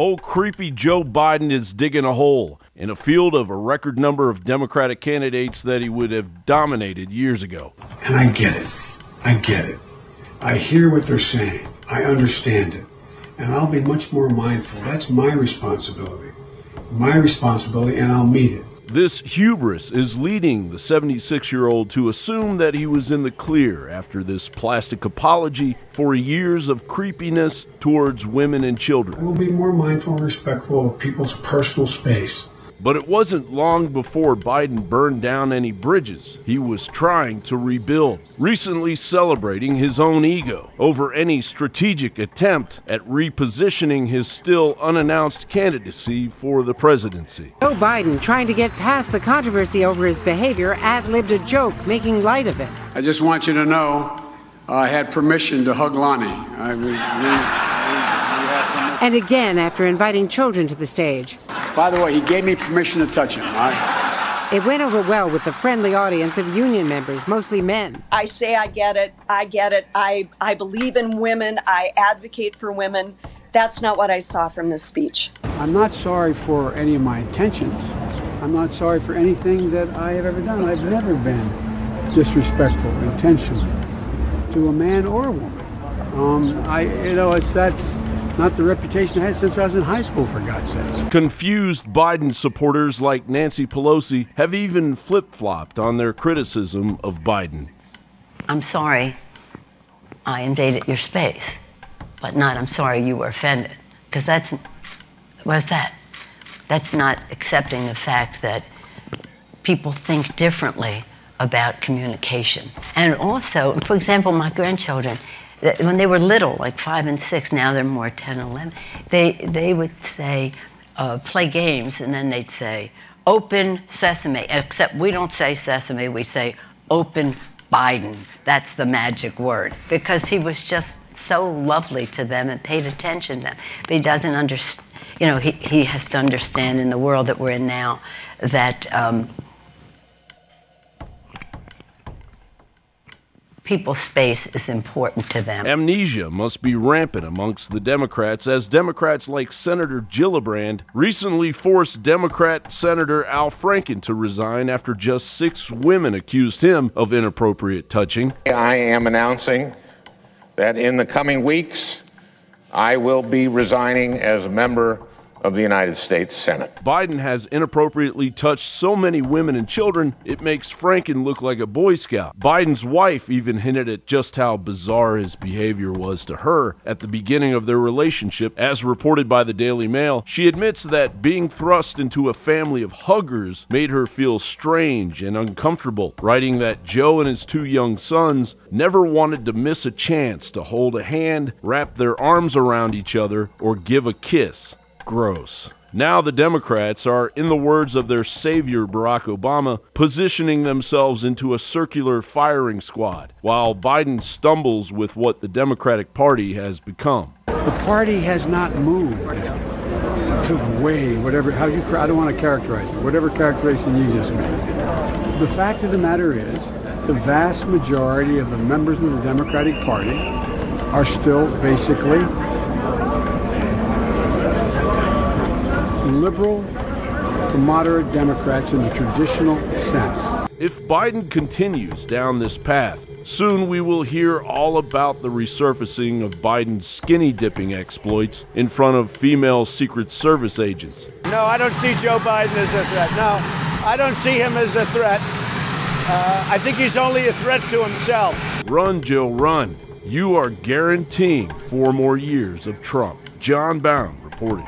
Old creepy Joe Biden is digging a hole in a field of a record number of Democratic candidates that he would have dominated years ago. And I get it. I get it. I hear what they're saying. I understand it. And I'll be much more mindful. That's my responsibility. My responsibility, and I'll meet it. This hubris is leading the 76-year-old to assume that he was in the clear after this plastic apology for years of creepiness towards women and children. I will be more mindful and respectful of people's personal space. But it wasn't long before Biden burned down any bridges he was trying to rebuild, recently celebrating his own ego over any strategic attempt at repositioning his still unannounced candidacy for the presidency. Joe Biden, trying to get past the controversy over his behavior, ad-libbed a joke, making light of it. I just want you to know I had permission to hug Lonnie. And again, after inviting children to the stage. By the way, he gave me permission to touch him. It went over well with the friendly audience of union members, mostly men. I say I get it. I get it. I believe in women. I advocate for women. That's not what I saw from this speech. I'm not sorry for any of my intentions. I'm not sorry for anything that I have ever done. I've never been disrespectful intentionally to a man or a woman. That's not the reputation I had since I was in high school, for God's sake. Confused Biden supporters like Nancy Pelosi have even flip-flopped on their criticism of Biden. I'm sorry I invaded your space, but not I'm sorry you were offended. Because what's that? That's not accepting the fact that people think differently about communication. And also, for example, my grandchildren, when they were little, like 5 and 6, now they're more 10 and 11, they would say, play games, and then they'd say, open sesame. Except we don't say sesame, we say open Biden. That's the magic word. Because he was just so lovely to them and paid attention to them. But he doesn't understand, he has to understand in the world that we're in now that people's space is important to them. Amnesia must be rampant amongst the Democrats, as Democrats like Senator Gillibrand recently forced Democrat Senator Al Franken to resign after just 6 women accused him of inappropriate touching. I am announcing that in the coming weeks, I will be resigning as a member of the United States Senate. Biden has inappropriately touched so many women and children, it makes Franken look like a Boy Scout. Biden's wife even hinted at just how bizarre his behavior was to her at the beginning of their relationship. As reported by the Daily Mail, she admits that being thrust into a family of huggers made her feel strange and uncomfortable, writing that Joe and his 2 young sons never wanted to miss a chance to hold a hand, wrap their arms around each other, or give a kiss. Gross. Now the Democrats are, in the words of their savior Barack Obama, positioning themselves into a circular firing squad, while Biden stumbles with what the Democratic Party has become. The party has not moved to the way, I don't want to characterize it, whatever characterization you just made. The fact of the matter is, the vast majority of the members of the Democratic Party are still basically liberal to moderate Democrats in the traditional sense. If Biden continues down this path, soon we will hear all about the resurfacing of Biden's skinny dipping exploits in front of female Secret Service agents. No, I don't see Joe Biden as a threat. No, I don't see him as a threat. I think he's only a threat to himself. Run, Joe, run. You are guaranteeing 4 more years of Trump. John Bowne reporting.